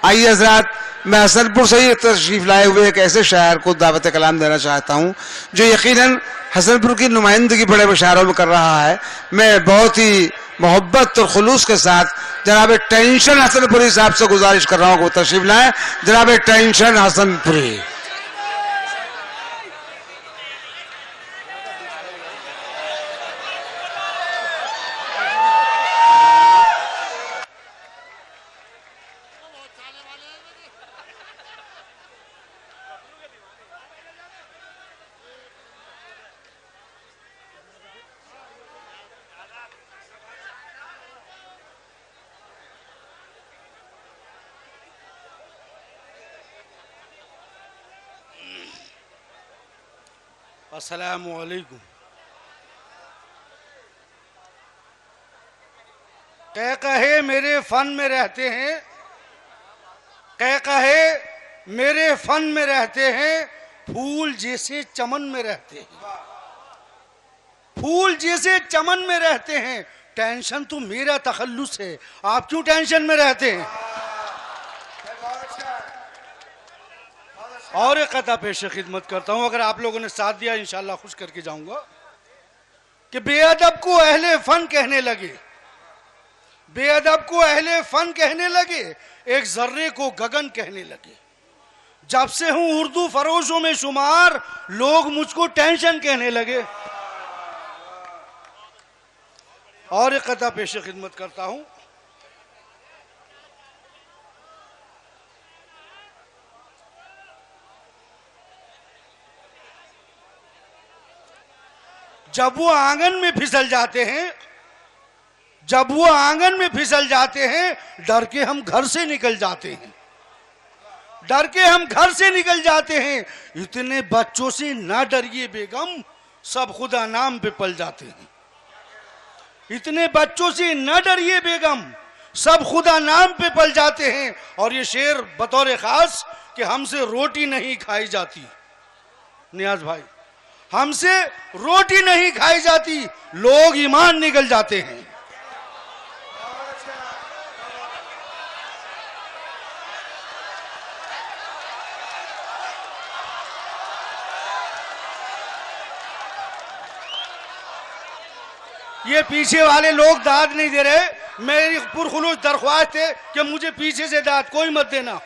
आइए हजरात, मैं हसनपुर से ही तशरीफ लाए हुए एक ऐसे शायर को दावत कलाम देना चाहता हूँ जो यकीनन हसनपुर की नुमाइंदगी बड़े बशारों में कर रहा है। मैं बहुत ही मोहब्बत और खुलूस के साथ जनाब टेंशन हसनपुरी साहब से गुजारिश कर रहा हूँ कि तशरीफ लाएं। जनाब टेंशन हसनपुरी। अस्सलामुअलैकुम। कह कहे मेरे फन में रहते हैं, कह कहे मेरे फन में रहते हैं, फूल जैसे चमन में रहते हैं, फूल जैसे चमन में रहते हैं। टेंशन तो मेरा तखल्लुस है, आप क्यों टेंशन में रहते हैं? और एक कथा पेश खिदमत करता हूं, अगर आप लोगों ने साथ दिया इंशाल्लाह खुश करके जाऊंगा कि बेअदब को अहले फन कहने लगे, बेअदब को अहले फन कहने लगे, एक जर्रे को गगन कहने लगे। जब से हूं उर्दू फरोशों में शुमार, लोग मुझको टेंशन कहने लगे। और एक कथा पेश खिदमत करता हूं, जब वो आंगन में फिसल जाते हैं, जब वो आंगन में फिसल जाते हैं, डर के हम घर से निकल जाते हैं, डर के हम घर से निकल जाते हैं। इतने बच्चों से ना डरिए बेगम, सब खुदा नाम पे पल जाते हैं। इतने बच्चों से न डरिए बेगम, सब खुदा नाम पे पल जाते हैं। और ये शेर बतौर खास कि हमसे रोटी नहीं खाई जाती, नियाज भाई, हमसे रोटी नहीं खाई जाती, लोग ईमान निकल जाते हैं। ये पीछे वाले लोग दाद नहीं दे रहे, मेरी पुरखुलूस दरख्वास्त है कि मुझे पीछे से दाद कोई मत देना।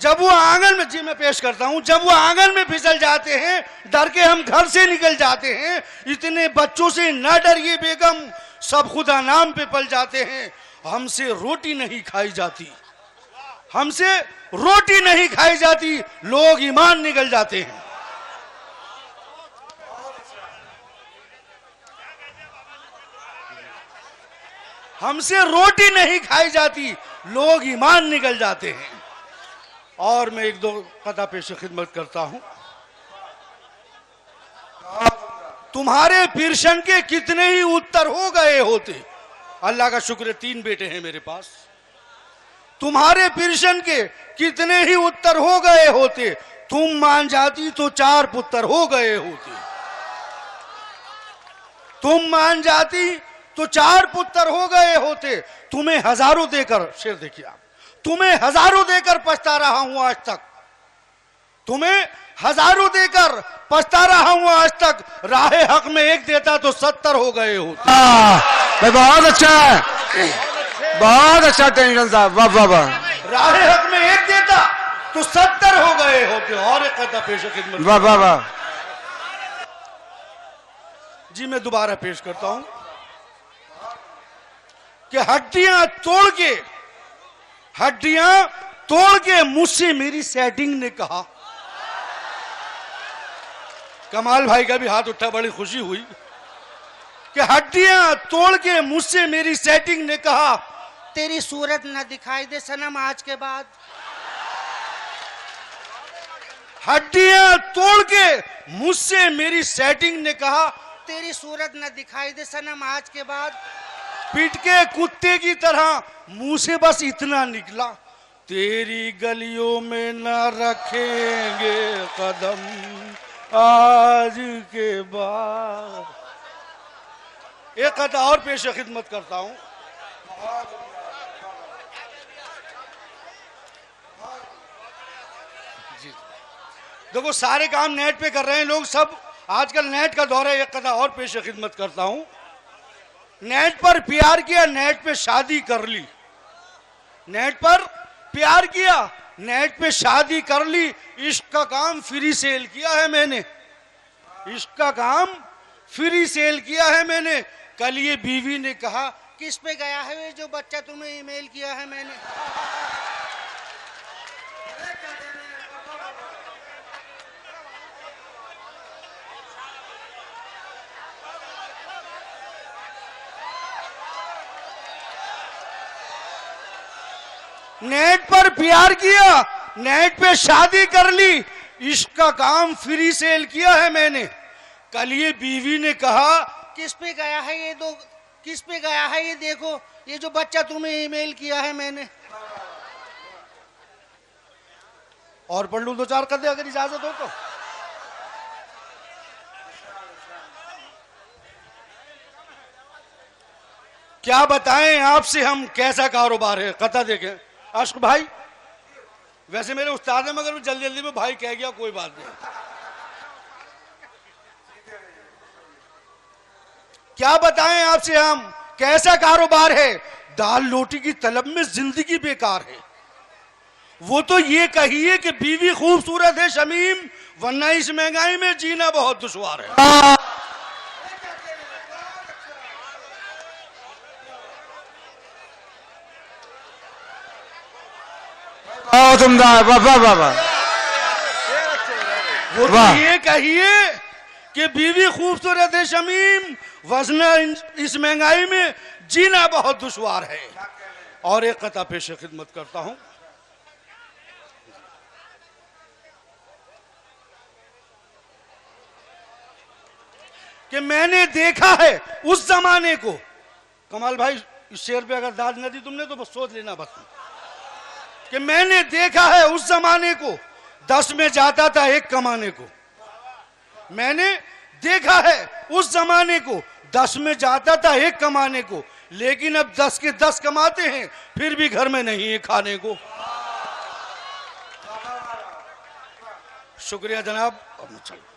जब वो आंगन में, जी मैं पेश करता हूं, जब वो आंगन में फिसल जाते हैं, डर के हम घर से निकल जाते हैं। इतने बच्चों से न डरिए बेगम, सब खुदा नाम पे पल जाते हैं। हमसे रोटी नहीं खाई जाती, हमसे रोटी नहीं खाई जाती, लोग ईमान निकल जाते हैं। हमसे रोटी नहीं खाई जाती, लोग ईमान निकल जाते हैं। और मैं एक दो कथा पेश खिदमत करता हूं। तुम्हारे पिरशन के कितने ही उत्तर हो गए होते, अल्लाह का शुक्र है 3 बेटे हैं मेरे पास। तुम्हारे पिरशन के कितने ही उत्तर हो गए होते, तुम मान जाती तो 4 पुत्र हो गए होते। तुम मान जाती तो 4 पुत्र हो गए होते। तुम्हें हजारों देकर, शेर देखिए आप, तुम्हें हजारों देकर पछता रहा हूं आज तक, तुम्हें हजारों देकर पछता रहा हूं आज तक। राहे हक में एक देता तो 70 हो गए होते। बहुत अच्छा है, बहुत अच्छा टेंशन साहब, वाह वाह वाह। राहे हक में एक देता तो 70 हो गए होते। और एक कथा पेश खिदमत, वाह वाह वाह। जी मैं दोबारा पेश करता हूं कि हड्डियां तोड़ के, हड्डियां तोड़ के मुझसे मेरी सेटिंग ने कहा। कमाल भाई का भी हाथ उठा, बड़ी खुशी हुई कि हड्डियां तोड़ के मुझसे मेरी सेटिंग ने कहा, तेरी सूरत न दिखाई दे सनम आज के बाद। हड्डियां तोड़ के मुझसे मेरी सेटिंग ने कहा, तेरी सूरत न दिखाई दे सनम आज के बाद। पीट के कुत्ते की तरह मुंह से बस इतना निकला, तेरी गलियों में न रखेंगे कदम आज के बाद। एक कथा और पेश खिदमत करता हूं। जी देखो, सारे काम नेट पे कर रहे हैं लोग, सब आजकल नेट का दौर है। एक कथा और पेश खिदमत करता हूं। नेट पर प्यार किया, नेट पे शादी कर ली। नेट पर प्यार किया, नेट पे शादी कर ली। इश्क का काम फ्री सेल किया है मैंने। इश्क का काम फ्री सेल किया है मैंने। कल ये बीवी ने कहा, किस पे गया है ये जो बच्चा तुम्हें ईमेल किया है मैंने। नेट पर प्यार किया, नेट पे शादी कर ली। इश्क का काम फ्री सेल किया है मैंने। कल ये बीवी ने कहा, किस पे गया है ये दो, किस पे गया है ये देखो, ये जो बच्चा तुम्हें ईमेल किया है मैंने। और पढ़ लूं दो चार कदे अगर इजाजत हो तो। क्या बताएं आपसे हम कैसा कारोबार है। कथा देखें। अश्क भाई वैसे मेरे उस्ताद है, मगर जल्दी जल्दी में भाई कह गया, कोई बात नहीं। क्या बताएं आपसे हम कैसा कारोबार है। दाल रोटी की तलब में जिंदगी बेकार है। वो तो ये कहिए कि बीवी खूबसूरत है शमीम, वरना इस महंगाई में जीना बहुत दुश्वार है। तुमदार वाह वाह वाह वाह। वो तो ये कहिए कि बीवी खूबसूरत है शमीम, वरना इस महंगाई में जीना बहुत दुश्वार है। और एक कथा पेश खिदमत करता हूं। कि मैंने देखा है उस जमाने को। कमाल भाई, इस शेर पे अगर दाद न दी तुमने तो बस सोच लेना बस। कि मैंने देखा है उस जमाने को, 10 में जाता था 1 कमाने को। मैंने देखा है उस जमाने को, 10 में जाता था 1 कमाने को। लेकिन अब 10 के 10 कमाते हैं, फिर भी घर में नहीं है खाने को। शुक्रिया जनाब। अब चलो।